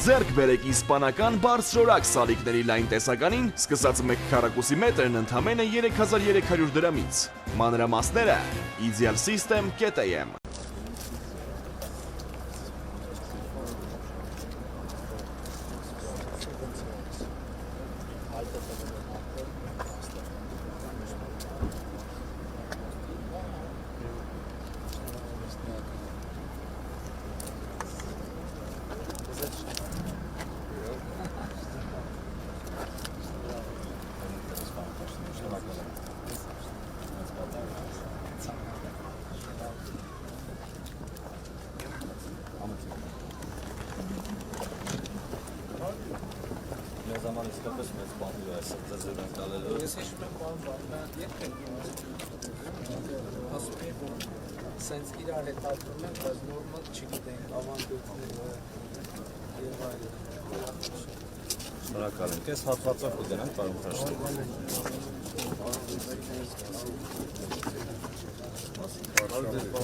ձեռք բերեք իսպանական բարձրորակ սալիկների լայն տեսականին, սկսած 1 քառակուսի մետրն ընդամենը 3300 դրամից։ Մանրամասները idealsystem.am Sense իրար հետ ապրում են, բայց նորմալ չգիտենք ավանդույթները եւ այլն։ Շնորհակալ ենք։ Այս հատվածով կգնանք, պարոն Փաշտին։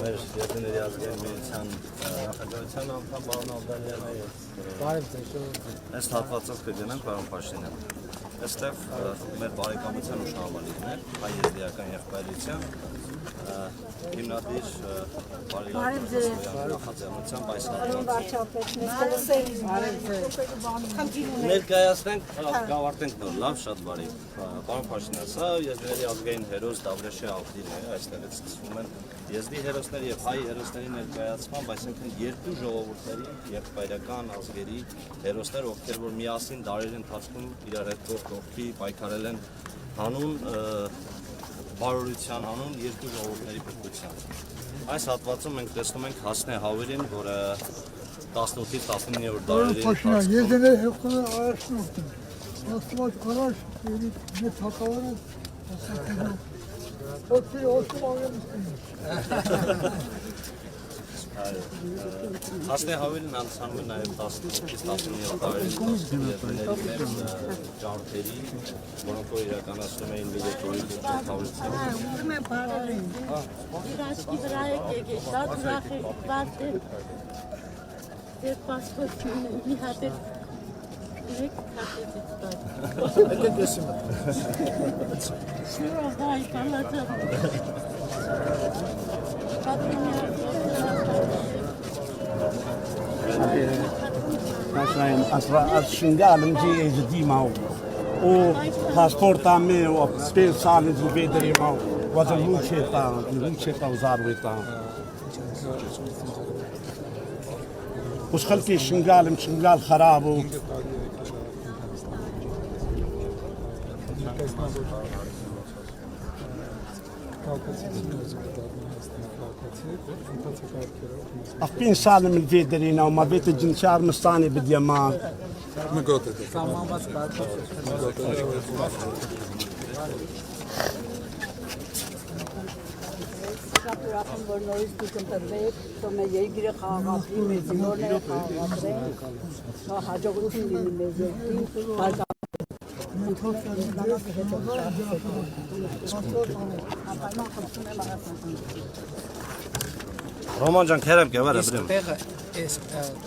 Մեր երկրների ազգային միության նախագահության անդամ պարոն Ալդանյանը եւ այս հատվածով կգնանք, պարոն Փաշտինյան։ Այստեղ մեր բարեկամության ուշահամալիրներ, հայ եզդիական եղբայրության հիմնադիր նախաձեռնությամբ այս ներկայացնենք, կավարտենք նոր, լավ, շատ բարի։ Պարոն Փաշինյան, սա եզդիների ազգային հերոս Դավրեշի ալտին է, այստեղից սկսվում են եզդի հերոսների եւ հայ հերոսների ներկայացմամբ, այսինքն երկու ժողովուրդների եղբայրական ազգերի հերոսներ, ովքեր որ միասին դարերի ընթացքում իրար հետ կողքի պայքարել են հանուն բարօրության հանուն երկու ժողովուրդների փրկության։ Այս հատվածում մենք տեսնում ենք Հասնե Հավերին, որը 18-ից 19-րդ դարերի ընթացքում եզդիների հերոսները առաջնորդ են։ Աստված առաջ մեր թակավորը Հասնե Հավերին անցանում է նաև 18-ից 19-րդ դարերի եզդիների մեր ջանքերի, որոնք որ իրականացնում էին Միլետորի ջանքավորությամբ։ Ուզում եմ բարել են, իր աչքի վրա եկեք, շատ ուրախ եք, բարդ եք, ձեր պասպորտ ունեն, մի հատ եք, իրեք հատեցից բար։ Եկեք ես իմ։ Շնորհ վայ, կալացավ։ از شنگالم جی جدی ماو او پاسپورت آمی و 5 سال جو بیدری ماو واسه روچه تا وزاروی تا وش خلقی شنگالم شنگال خرابو أخبين سالم الفيدرين وما بيت الجنشار مستاني باليمان. Ռոման ջան, քերեմ կեվար եմ։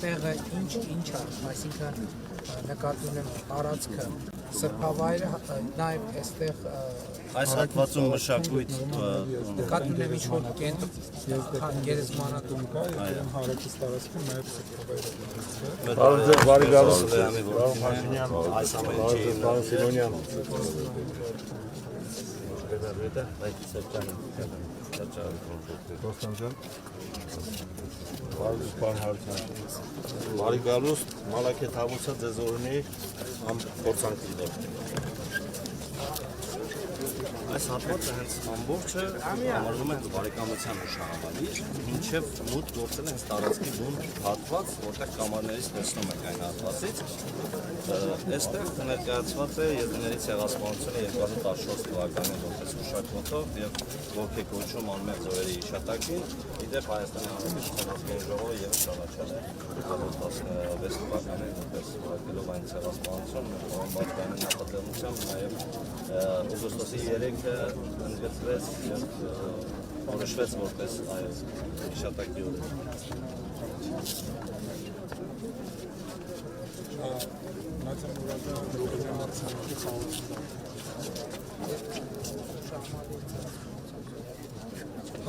Տեղը ինչ է, այսինքն նկատում եմ տարածքը, սրբավայրը, նաև այստեղ այս հատվածում մշակույթ նկատում եմ ինչ-որ գերեզմանատուն կա, եւ հարակից տարածքում նաև սրբավայրը։ բարի գալուս այս ամենի Սիմոնյան Բարի գալուս, մալակետ հավուսա ձեզ օրնի փորձանք լինել։ Այս հատվածը հենց ամբողջը համարվում է հենց բարեկամության ուշահամալիր, մինչև մուտք գործել է հենց տարածքի բուն հատված, որտեղ կամարներից տեսնում ենք այն հատվածից։ Այստեղ ներկայացված է եզդիների ցեղասպանությունը 2014 թվականին որպես հուշակոթով եւ ոգեկոչում անմեղ զորերի հիշատակին։ Իդեպ Հայաստանի Հանրապետության ազգային ժողովը եւս շարաչել է 2016 թվականին որպես ոգելով այն ցեղասպանությունը, որոնց բացկայինի նախաձեռնությամբ նաեւ օգոստոսի 3-ը ընդգծվեց եւ որոշվեց որպես հիշատակի օր։ Նացը մուրադը լուգնի հարցանքի խաղություն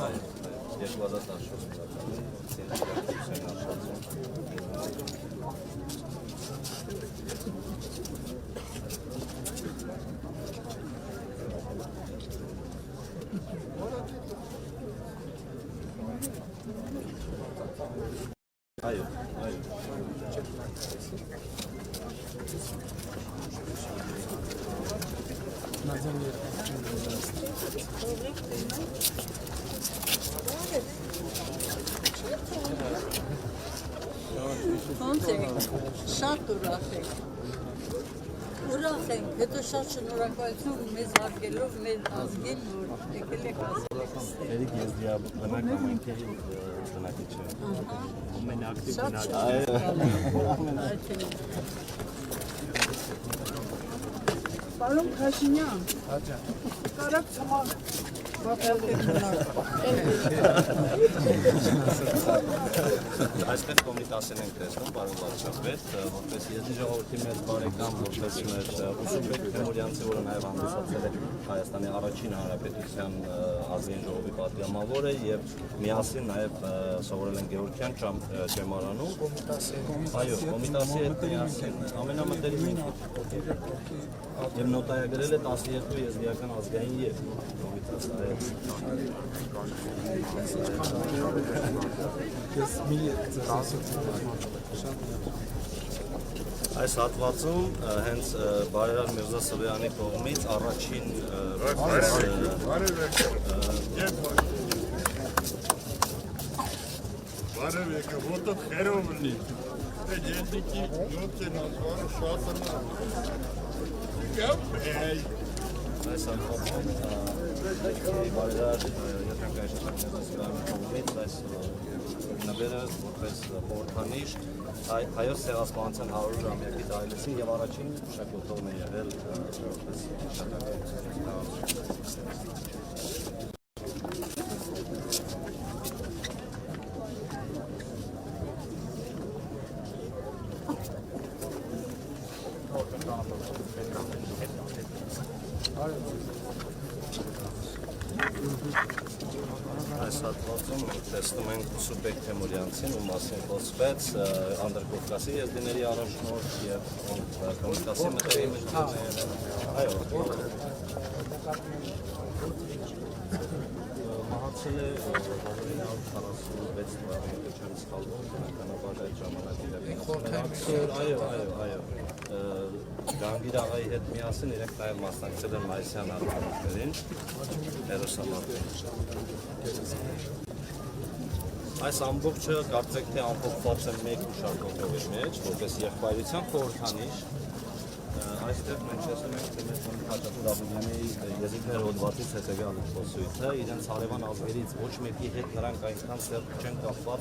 Հայ, 2014 թվականի ցենտրալական աշխատում։ Այո, այո։ Ոնց եք, շատ ուրախ ենք, հետո շատ շնորհակալություն մեզ հարգելով մեր ազգին, որ եկել եք ասել։ Երիք ես դիա բնակ ամենքի բնակիչ եմ։ Շատ Պարոն Քաշինյան, կարակ ծմակ Այսպես կոմիտասին ենք տեսնում, պարոն վարչապետ, որպես Եզնի ժողովրդի մեր բարեկամ, որպես մեր Ուսուպեկ Թեմուրյանցի, որը նաև հանդիսացել է Հայաստանի առաջին հանրապետության ազգային ժողովի պատգամավորը եւ միասին նաև սովորել են Գևորգյան ճեմարանում։ Այո, կոմիտասի հետ միասին ամենամտերիմ եւ նոտայագրել է 12 եզդիական ազգային եւ Այս հատվածում հենց Բարերար Միրզա Սվյանի կողմից առաջին Բարև եկը, որտեղ խերով լինի, ետիկի նոտ են ազվարը շատրնա Այս հատվածում Բարերար եթանկային շատրնի կողմից այս նվերը որպես խորհրդանիշ հայոց ցեղասպանության 100-ամյակի տարելիցին եւ առաջին մշակութողն է եղել որպես շատակայություն։ Այս հատվածում տեսնում ենք Ուսուպեկ Թեմուրյանցին, ում մասին խոսվեց Անդրկովկասի եզդիների առաջնորդ եւ կոմիտասի մտերիմ եղել։ Այո։ Մահացել է 1946 թվականին, չեմ սխալվում, բնականաբար այդ ժամանակ Այո։ Գանգիր աղայի հետ միասին իրենք նաև մասնակցել են մայիսյան արարողներին հերոսամարտին։ Այս ամբողջը կարծեք թե ամփոփված է մեկ մշակույթի մեջ, որպես եղբայրության խորհրդանիշ։ Այստեղ մենք տեսնում ենք, թե մեր Խաչատուր Աբուլյանի եզիկներ հոդվածից հետևյալ խոսույթը, իրենց հարևան ազգերից ոչ մեկի հետ նրանք այնքան սերտ չեն կապված,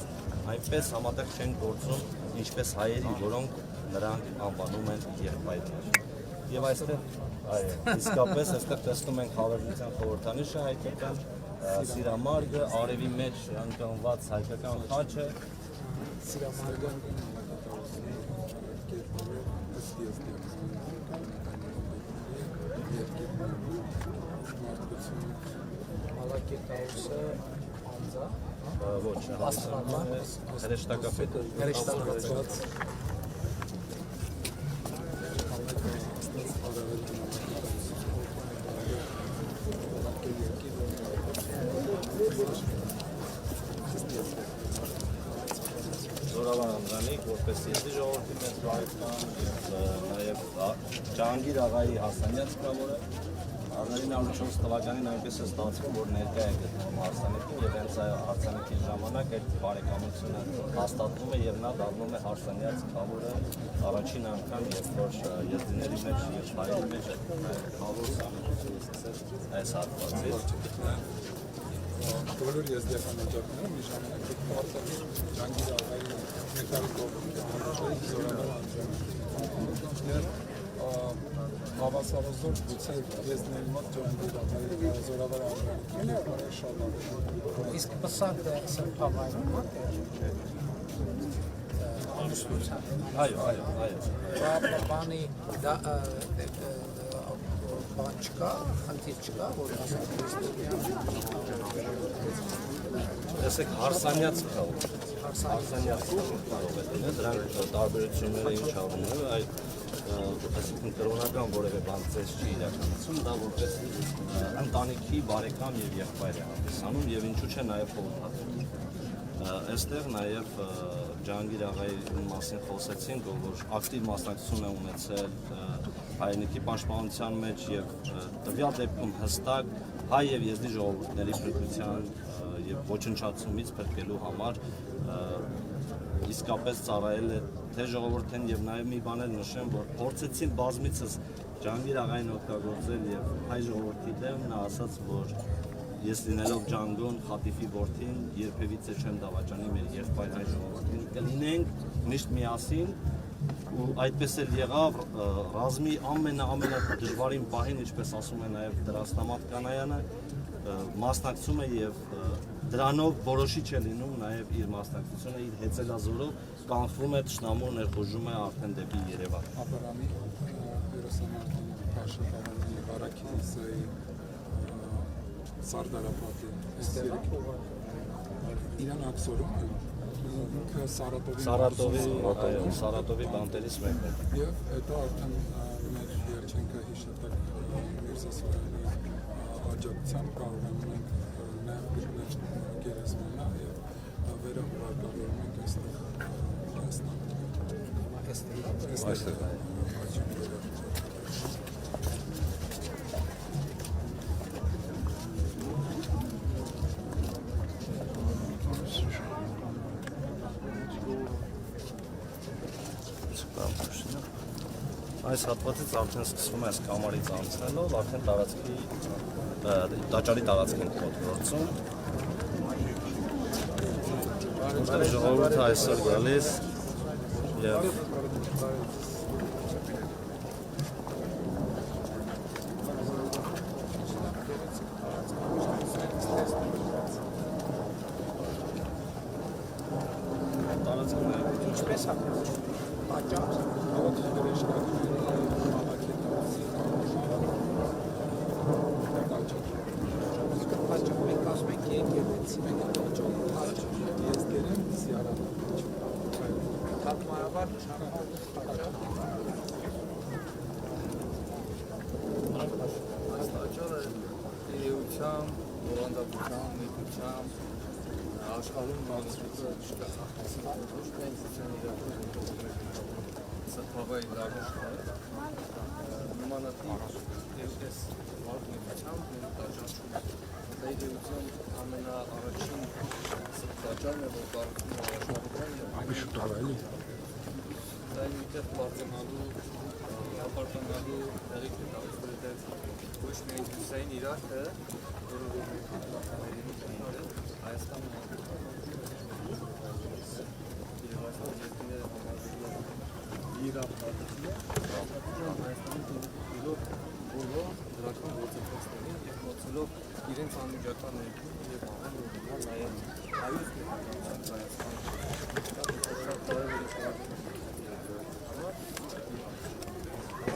այնպես համատեղ չեն գործում, ինչպես հայերի, որոնք նրանք անվանում են եղբայրներ։ Եվ այստեղ, իսկապես այստեղ տեսնում ենք հավերժության խորհրդանիշը հայկական, սիրամարգը, արևի մեջ ընկնված հայկական խաչը։ Սիրամարգը Մալակետաուսը անձա Ոչ, հրեշտակապետ։ Զորավար Անդրանիկ, որպես Եզդի ժողովրդի մեծ բարեկամ եւ նաեւ Ջահանգիր աղայի Հասանյաց կամորը 1904 թվականին այնպես է ստացվում, որ ներկա է գտնվում հարսանեկին եւ հենց հարսանեկի ժամանակ այդ բարեկամությունը հաստատվում է եւ նա դառնում է Հարսանյաց կամորը առաջին անգամ, երբ որ եզդիների մեջ եւ հայերի մեջ կամորը համեցուցել այս հատվածից։ Բոլոր եզդիական օջախները մի ժամանակ պատահի Ջանգիր աղայի մեքանի կողմից զորավար անձրան Հավասարազոր գուցե եզդիների մոտ Ջանգիր աղայի զորավար անձրան շատ իսկ պսակը սրբավայրում ամուսնության։ Այո։ Բանի բան չկա, խնդիր չկա, որ ասած Տեսեք հարսանյաց կարող է։ Հարսանյաց կարող է լինել, դրանք տարբերությունները ինչ առնում է, այսինքն կրոնական որևէ բան ծես չի իրականացում, դա որպես ընտանիքի բարեկամ եւ եղբայր է հանդիսանում եւ ինչու՞ չէ նաեւ խորհրդատու։ Այստեղ նաեւ Ջահանգիր աղայի մասին խոսեցինք, որ ակտիվ մասնակցություն է ունեցել հայրենիքի պաշտպանության մեջ եւ տվյալ դեպքում հստակ հայ եւ եզդի ժողովուրդների փրկության եւ ոչնչացումից փրկելու համար իսկապես ծառայել է թե ժողովրդին եւ նաեւ մի բան էլ նշեմ, որ փորձեցին բազմիցս Ջահանգիր աղային օգտագործել եւ հայ ժողովրդի դեմ նա ասաց, որ ես լինելով Ջանգոն, Խատիֆի որդին, երբևիցե չեմ դավաճանի մեր եղբայր հայ ժողովրդին, կլինենք միշտ միասին ու այդպես էլ եղավ ռազմի ամենադժվարին պահին, ինչպես ասում է նաեւ Դրաստամատ Կանայանը, մասնակցում է եւ դրանով որոշիչ է լինում նաեւ իր մասնակցությունը իր հեծելազորով կանխվում է թշնամու ներխուժում է արդեն դեպի Երևան։ Ապարամի հյուրասանատան Փաշախարյանի Բարաքիզայի Սարդարապետի իրան ակսորում ինքը Սարատովի բանտերից մեկն է։ Եվ հետո արդեն մեր երջանքը հիշատակ Միրզասարյանի աջակցությամբ կարողանում ենք ներդրել գերեզմանա եւ վերահրատարակում ենք այստեղ Այս հատվածից արդեն սկսվում է այս կամարից անցնելով, արդեն տարածքի տաճարի տարածք ենք գործում։ Ժողովուրդը այսօր գալիս եւ ինչպես է պատճառ աշխարհում մագստրը չկա։ Սրբավայ լավոշներ նմանատիպ այս վարդությունությամբ մեր տաճարում դայրություն ամենաառաջին տաճարն է, որ կառուցվում է աշխարհում եւ Շուտ ավելի դա ինքնիդ բարձրանալու ապարտանալու դեպք է տալիս ոչ միայն հուսային Իրաքը, որը Հայաստանը դրական գործընթացներին եւ փորձելով իրենց անմիջական ներքին եւ նաև հայոց պետության Հայաստան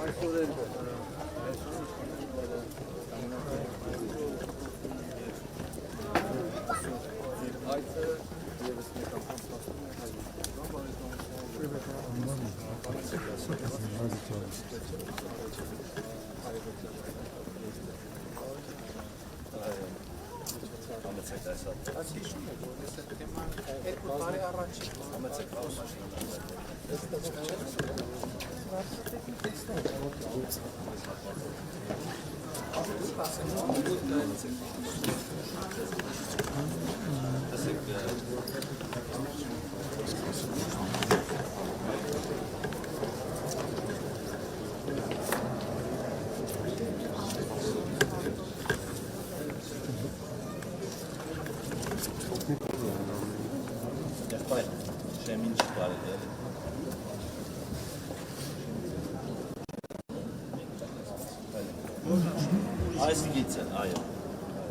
այսօր էլ այդը եւս մեկ անգամ ստացվում է Շեմին չի կարելի է։ Այս գիծը, այո։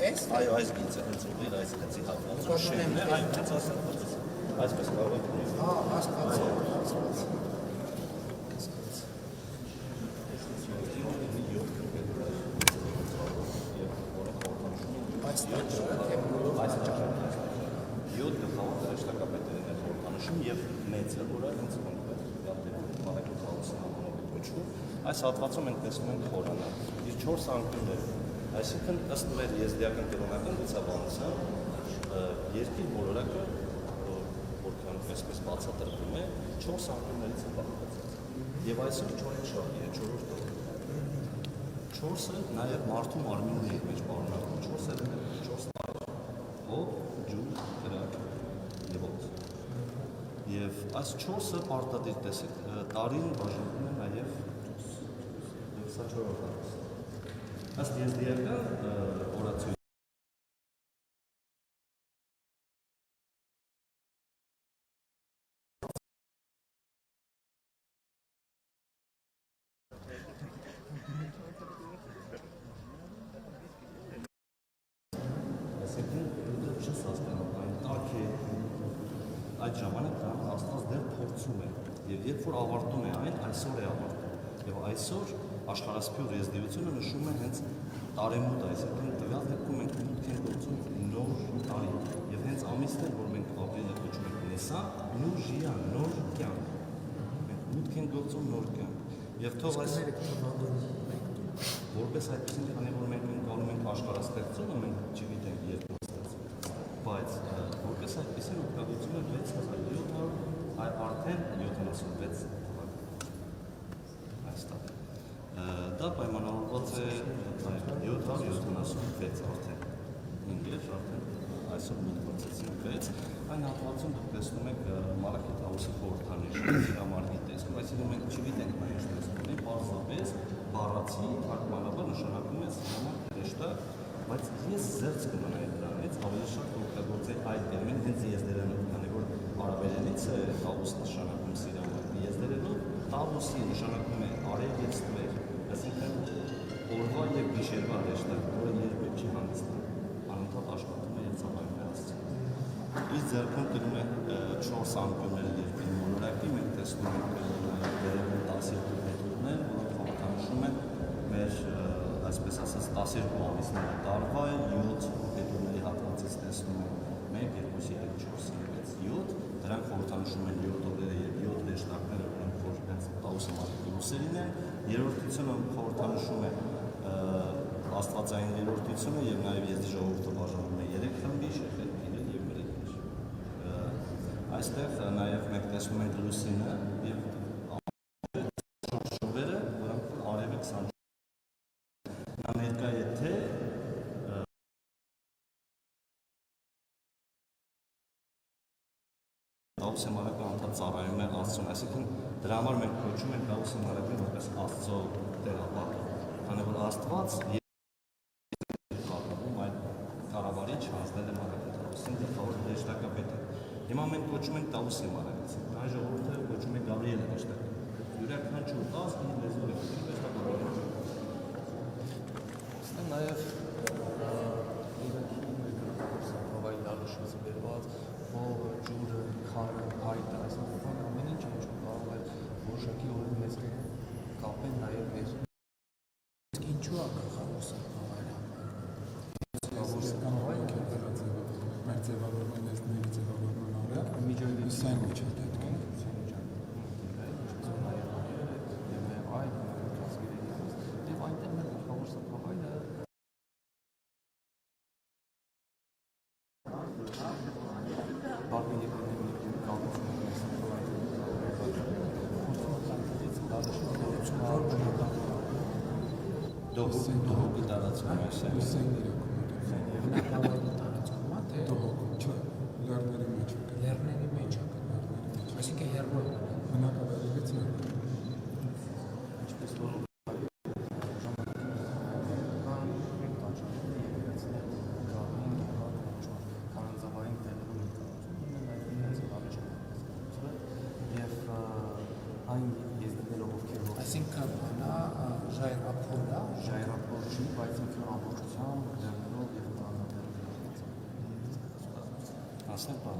Այս Այո, այս գիծը հենց ուղիղ այս գծի հատվածը շեմն է, այո, հենց ասած։ Այսպես կարող եք ունենալ։ Հա, հասկացա։ Յոթ գլխավոր հրեշտակապետերին է խորհրդանշում եւ մեծը, որը հենց բարեկո քաոսանով է կոչվում։ Այս հատվածում մենք տեսնում ենք խորանը։ Իր 4 անկյուններ, այսինքն ըստ մեր եզդիական կենտրոնական գծաբանության երկիր մոլորակը, որքան այսպես բացատրվում է, 4 անկյուններից է բաղկացած։ Եվ այսօր 4 շարքի է 4-րդ տող։ 4-ը նաեւ մարդու մարմինն է մեջ պարունակում 4 էլեմենտ, 4 տարր, հող, ջուր, կրակ եւ օդ։ Եվ այս 4-ը պարտադիր տեսեք, տարին բաժանվում է նաեւ սա 4-րդ տարի։ Ըստ եզդիական օրացույցի այդ ժամանակ դա Աստված դեռ փորձում է եւ երբ որ ավարտում է այն, այսօր է ավարտում եւ այսօր աշխարհասփյուռ եզդիությունը նշում է հենց տարեմուտ, այսինքն տվյալ դեպքում մենք մուտք ենք գործում նոր տարի եւ հենց ամիսն է, որ մենք ապրիլը կոչում ենք Նիսան, նոր ժիա, նոր կյանք։ Մենք մուտք ենք գործում նոր կյանք եւ թող այս որպես այդպեսին, քանի որ մենք ընկալում ենք աշխարհաստեղծումը, մենք չգիտենք երբ բայց որպես այդպեսին օգտագործում է 6700 արդեն 76 թվական այստեղ դա պայմանավորված է 776 արդեն ինգլիշ արդեն այսօր մոտ գործեցին 6 այն հատվածում դուք տեսնում եք Մալաքի Տաուսի խորհրդանիշը իրամարմի տեսքում այսինքն մենք չգիտենք նա ինչ տեսնում է պարզապես բառացի թարգմանաբար նշանակում է սրանք հեշտակ բայց ես զերծ կմնայի դրանից ավելի շատ օգտագործել այդ տերմին հենց եզդերանով, քանի որ արաբերենից է տավուս նշանակում սիրամարգ, եզդերանով տավուսի նշանակում է արև և ստվեր, այսինքն օրվա և գիշերվա հեշտակ, որը երբեք չի հանդիսանում, անընդհատ աշխատում է և ծառայում է Աստծուն։ Իր ձեռքում կրում է 4 անկյուններ երկրի մոլորակի, մենք տեսնում ենք վերևում 12 փետուրներ, որոնք խորհրդանշում են մեր այսպես ասած 12 ամիսների տարվա 7 փետուրների հատվածից տեսնում ենք 1, 2, 3, 4, 5, 6, 7 դրանք խորհրդանշում են 7 օրերը եւ 7 հեշտակները, որոնք որ հենց Տաուսի մարդու լուսերին են, երրորդությունը խորհրդանշում է աստվածային երրորդությունը եւ նաեւ եզդի ժողովուրդը բաժանվում է 3 խմբի՝ շեխեր, փիլեր եւ մերեկներ։ Այստեղ նաեւ մենք տեսնում ենք լուսինը եւ շուրերը, որոնք արևը 20 նա ներկա է թե Տաուսի մարակը անդադ ծառայում է Աստծուն, այսինքն դրա համար մենք կոչում ենք Տաուսի մարակը որպես Աստծո տեղապատը, քանի որ Աստված կառնում այդ կառավարիչ հանձնել է մարակը Տաուսին գլխավոր հրեշտակապետը։ Հիմա մենք կոչում ենք Տաուսի մարակից, այն ժողովուրդը կոչում է Գաբրիել հրեշտակապետ։ Յուրաքանչյուր ազգ իր լեզվով է կոչում հրեշտակապետը։ Նաև հավայի լարուշից բերված հողը, ջուրը, քարը, հայտը, այսինքն ամեն ինչ կարող է որոշակի օրը մեզ կապեն նաև մեր Ինչու է գլխավորսը հավայրը մեր ձևավորման լեզվների ձևավորման օրը սենդվիչ է դեպք Եվ այնտեղ մեր գլխավորսը հավայրը Բարբի երկրների կապություն Դողոկի տարածքում է լեռների մեջ լեռների մեջ է այսինքն հեռու բնակավայրից ինչպես որ քարանձավային տեղերում եւ այն եզդիներով ովքեր այսինքն նա ժայռափոր է ժայռափոր չի, բայց ինքը ամբողջությամբ լեռներով եւ տաններով ասենք բան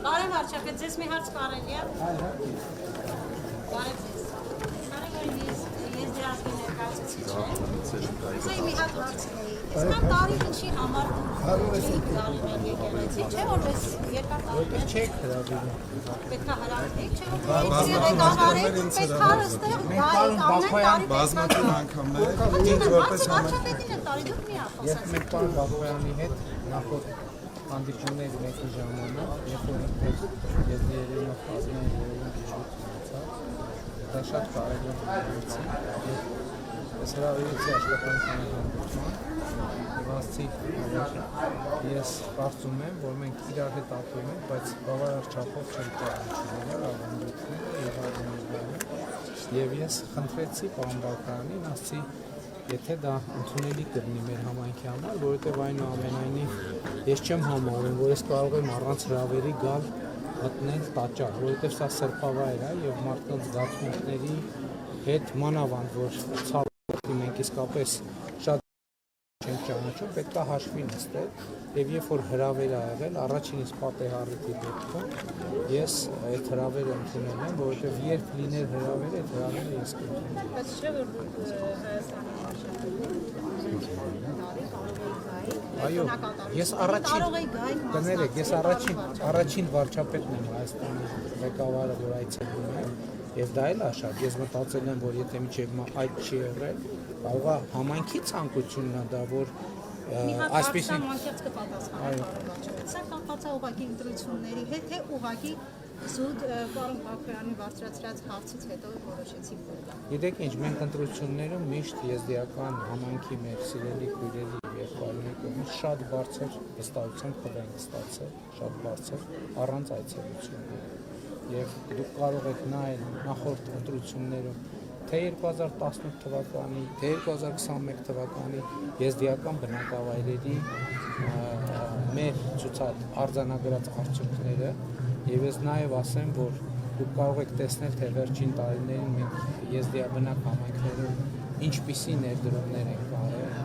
Բարև Արչապետ, ձեզ մի հարց կարելի է։ Բարև ձեզ։ Ես երազքի ներկայացուցիչ է։ Մի հատ հարց ունեի։ Այսքան տարի ինչի համար գալու են եկեղեցի, չէ՞ որպես երկար տարի։ Չեք հրավիրում։ Պետք է հրավիրեք, չէ՞ որ ղեկավարեք, պետք է այստեղ գայ բազմաթիվ անգամներ ինձ որպես վարչապետին է տարի դուք մի Երբ մենք պարոն Բաբոյանի հետ նախորդ հանդիպումների մեկի ժամանակ, երբ որ ինքներ ես երևնով կազմային երևում քիչ ունեցա, դա շատ կարևոր հարց է։ Ես հրավիրեցի աշխատանքային հանդիպման եւ ասացի, որ ես կարծում եմ, որ մենք իրար հետ ապրում ենք, բայց բավարար չափով չենք ճանաչում ավանդույթները եւ արժանապատվությունը։ Եվ ես խնդրեցի պարոն Բաբոյանին, ասացի, եթե դա ընդունելի կլինի մեր համայնքի համար, որովհետև այնուամենայնիվ ես չեմ համարում, որ ես կարող եմ առանց հրավերի գալ մտնել տաճար, որովհետև սա սրբավայր է եւ մարդկանց զգացմունքների հետ մանավանդ որ ցավի մենք իսկապես շատ չենք ճանաչում, պետք է հաշվի նստել եւ երբ որ հրավեր ա եղել, առաջինից պատեհառիթի դեպքում ես այդ հրավերը ընդունել եմ, որովհետեւ երբ լիներ հրավերը, այդ հրավերը ես կընդունեմ։ Բայց չէ՞ որ Հայաստանի Այո, ես առաջին վարչապետն եմ Հայաստանի ղեկավարը, որ այցելում եմ, եւ դա էլ է շատ։ Ես մտածել եմ, որ եթե միջև այդ չի եղել, կարող է համայնքի ցանկությունն է դա, որ այսպեսի անկեղծ կպատասխանեմ վարչապետ։ Սա կապված է ուղղակի ընտրությունների հետ, թե ուղղակի զուտ պարոն Բաբոյանի բարձրացրած հարցից հետո որոշեցի գնալ։ Գիտեք ինչ, մենք ընտրություններում միշտ եզդիական համայնքի մեր սիրելի քույրերի եւ եղբայրների կողմից շատ բարձր վստահության խմբ ենք ստացել, շատ բարձր առանց այցելությունների։ Եվ դուք կարող եք նայել նախորդ ընտրություններում թե 2018 թվականի, թե 2021 թվականի եզդիական բնակավայրերի մեր ցուցած արձանագրած արդյունքները եւ ես նաեւ ասեմ, որ դուք կարող եք տեսնել, թե վերջին տարիներին մենք եզդիաբնակ համայնքներում ինչպիսի ներդրումներ ենք արել,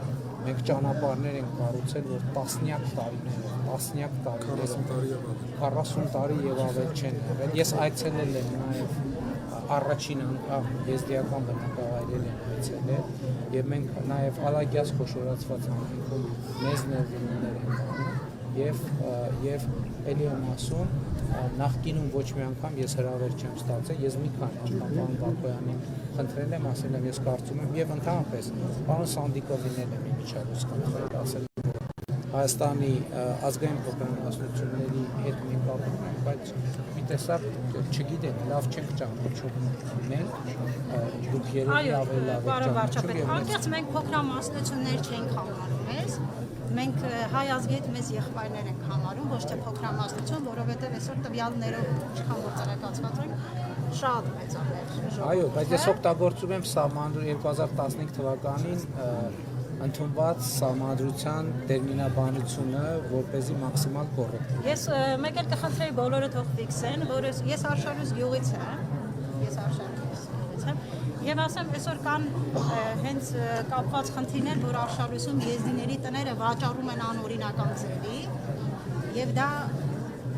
մենք ճանապարհներ ենք կառուցել, որ տասնյակ տարիներ 40 տարի եւ ավել չեն եղել։ Ես այցելել եմ նաեւ առաջին անգամ եզդիական բնակավայրեր են այցելել եւ մենք նաեւ Ալագյաս խոշորացված համայնքում մեծ ներդրումներ ենք անում եւ ելի եմ ասում նախկինում ոչ մի անգամ ես հրավեր չեմ ստացել, ես մի քանի անգամ պարոն Բաբոյանին խնդրել եմ, ասել եմ ես կարծում եմ եւ ընդհանրապես պարոն Սանդիկովին էլ եմ միջավայր խնդրել, ասել Հայաստանի ազգային փոխանցությունների հետ մենք ապրում ենք, բայց մի տեսակ չգիտեմ, լավ չենք ճանաչում մենք, դուք երևի ավելի լավ եք ճանաչում։ Անկեղծ մենք փոքրամասնություններ չենք համարում մեզ, մենք հայ ազգի հետ մեզ եղբայրներ ենք համարում, ոչ թե փոքրամասնություն, որովհետև այսօր տվյալներով ինչքան որ տեղեկացված ենք, շատ մեծ է մեր ժողովուրդը։ Այո, բայց ես օգտագործում եմ սահմանադրություն 2015 թվականին ընդունված սահմանադրության տերմինաբանությունը, որպեսզի մաքսիմալ կոռեկտ։ Ես մեկ էլ կխնդրեի բոլորը թող ֆիքսեն, որ ես Արշալույս գյուղից եմ, եւ ասեմ, այսօր կան հենց կապված խնդիրներ, որ Արշալույսում եզդիների տները վաճառում են անօրինական ձևի, եւ դա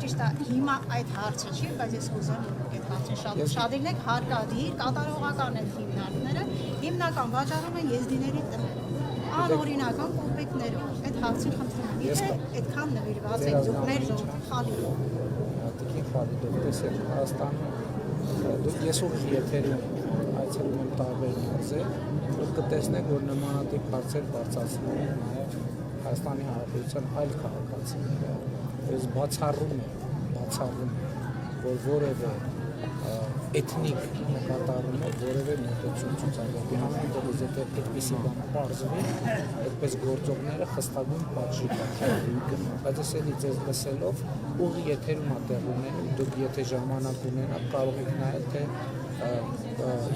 ճիշտ է, հիմա այդ հարցը չի, բայց ես ուզում եմ այդ հարցին շատ ելնեք, հարկադիր, կատարողական են հիմնարկները, հիմնական վաճառում են եզդիների տները, անօրինական կոպեկներով, այդ հարցին խնդրում եմ, եթե այդքան նվիրված եք դուք մեր ժողովրդին Խալիլով։ Տիկին Խալիլով, տեսեք, Հայաստանում ես ուղիղ եթերում այցելում եմ տարբեր մարզեր, դուք կտեսնեք, որ նմանատիպ հարցեր բարձրացնում են նաև Հայաստանի Հանրապետության այլ քաղաքացիները։ Ես բացառում եմ, որ որևէ էթնիկ նկատառումով որևէ մոտեցում ցուցաբերվի համեն դեպս եթե այդպիսի բան պարզվի, այդպես գործողները խստագույն պատժի կատարվի։ Բայց ես էլի ձեզ լսելով ուղի եթերում ա տեղ ունենում, դուք եթե ժամանակ ունենաք կարող եք նայել, թե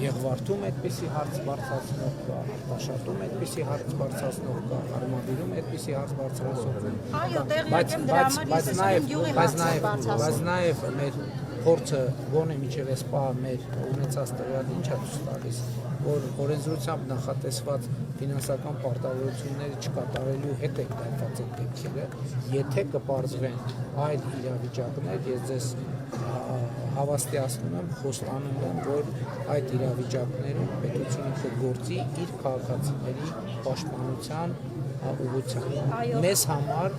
Եղվարդում այդպիսի հարց բարձրացնող կա, Արտաշատում այդպիսի հարց բարձրացնող կա, Արմավիրում այդպիսի հարց բարձրացնող կա։ Այո, տեղյակ եմ դրա համար, ես ասում յուղի հարցը բարձրացնում։ Բայց նաև մեր փորձը գոնե միջև այս պահը մեր ունեցած տվյալը ինչ է ցույց տալիս, որ օրենսդրությամբ նախատեսված ֆինանսական պարտավորությունները չկատարելու հետ են կապված այդ դեպքերը, եթե կպարզվեն այլ իրավիճակներ, ես ձեզ հավաստիացնում եմ, խոստանում եմ, որ այդ իրավիճակներում պետությունը կգործի իր քաղաքացիների պաշտպանության ուղղությամբ։ Մեզ համար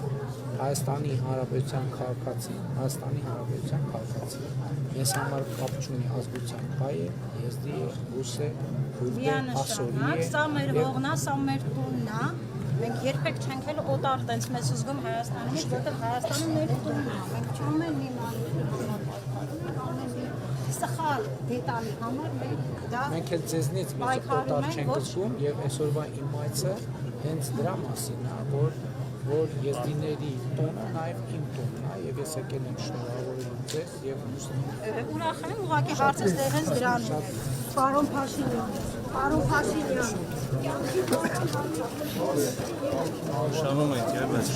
Հայաստանի Հանրապետության քաղաքացի, Հայաստանի Հանրապետության քաղաքացի։ Մեզ համար կապ չունի ազգության հայ է, եզդի է, ռուս է, քուրդ է, ասորի է։ Սա մեր հողն է, սա մեր տունն է։ Մենք երբեք չենք էլ օտար տենց մեզ զգում Հայաստանից, որտեղ Հայաստանը մեր տունն է։ Մենք չունենք մի սխալ դետալի համար մենք էլ ձեզնից մեծ օտար չենք զգում եւ այսօրվա իմ այցը հենց դրա մասին է, որ եզդիների տոնը նաև իմ տոնն է եւ ես եկել եմ շնորհավորել ձեզ եւ ուրախ եմ ուղղակի հարցս դեղեց դրանով։ Պարոն Փաշինյան, Շանում ենք եւ մեծ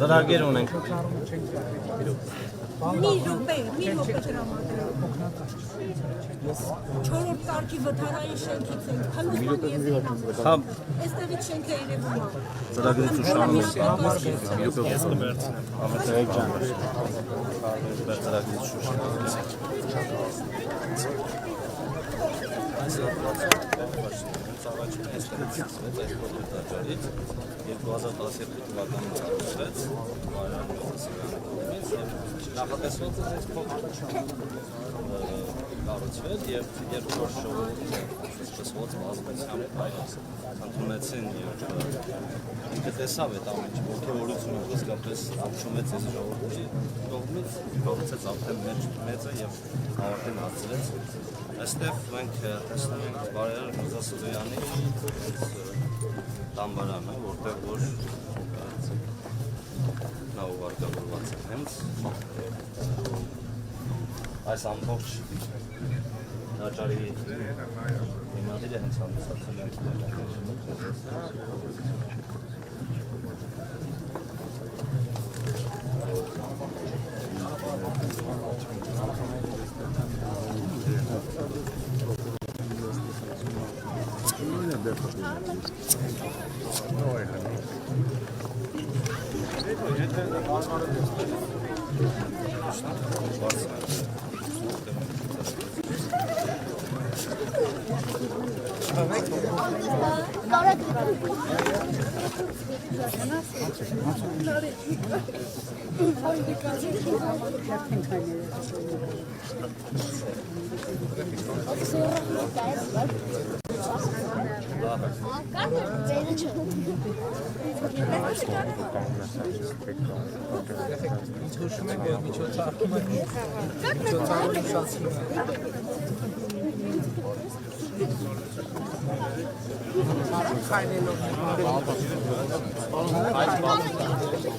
ծրագիր ունենք։ մի րոպե տրամադրում։ Չորրորդ կարգի վթարային շենքից ենք, Հնդկաստան եւ Իրանական։ Այստեղից շենքը երևում է։ Ծրագրի ցուցանում ես կմերցնեմ։ Ամեն ջան։ Ծրագրի թվականից արվեց նախատեսված է կառուցվել եւ երբ որ ժողովուրդը սկսված բազմացան ընդունեցին եւ ինքը տեսավ այդ ամենը ողջորությունը իսկապես ապշումեց այս ժողովրդի կողմից կառուցեց արդեն մեծը եւ ավարտին հասցրեց այստեղ մենք տեսնում ենք Վարդան Միրզասուրյանի տամբարանը որտեղ որ նա ուղարկավորված է հենց այս ամբողջ Նաճարի հիմնադիրը հենց ամուսացել են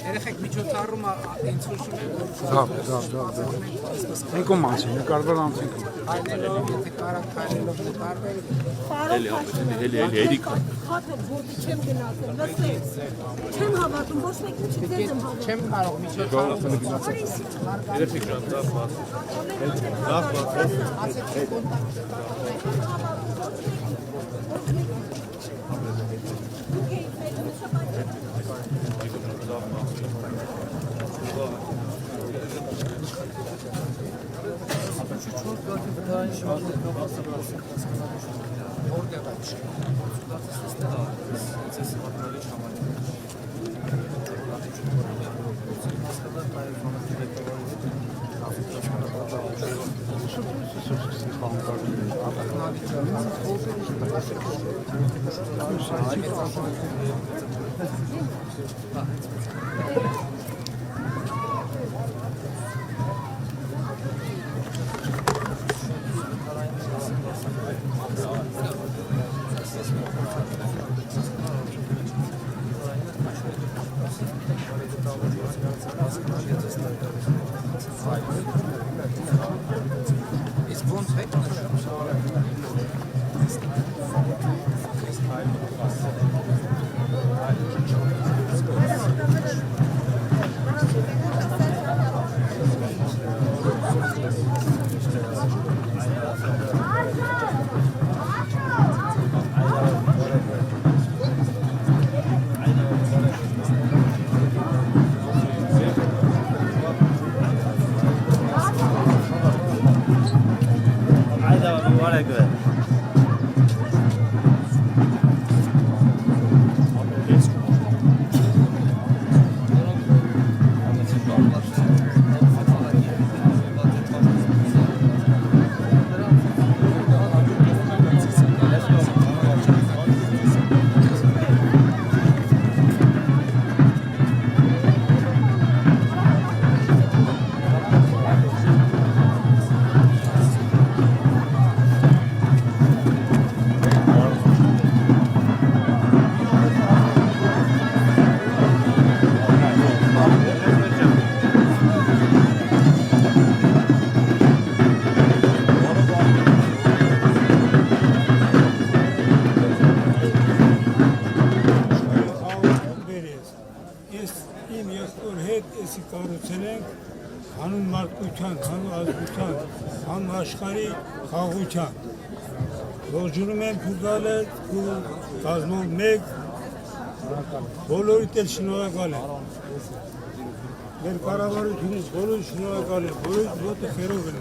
Երեխեք միջոցառումը ինձ հուշում է Ինքո մասին, նկարվել անցինք այլելով, եթե կարակ քայլելով նկարվել Էլի Հատը որտի չեմ գնացել, լսեք, չեմ հավատում, ոչ մեկ ինչի ձեզ եմ հավատում։ չեմ կարող միջոցառումը Երեխեք շատ Բարեկը։ Իմ եղբոր հետ էսի կառուցել ենք հանուն մարդկության, հանուն ազգության, հանուն աշխարհի խաղաղության։ Ողջունում եմ Փուրդալը ու կազմով մեկ բոլորիդ էլ շնորհակալ եմ։ Մեր կառավարությունից բոլոր շնորհակալ եմ, բոլորիդ ոտը խերով են։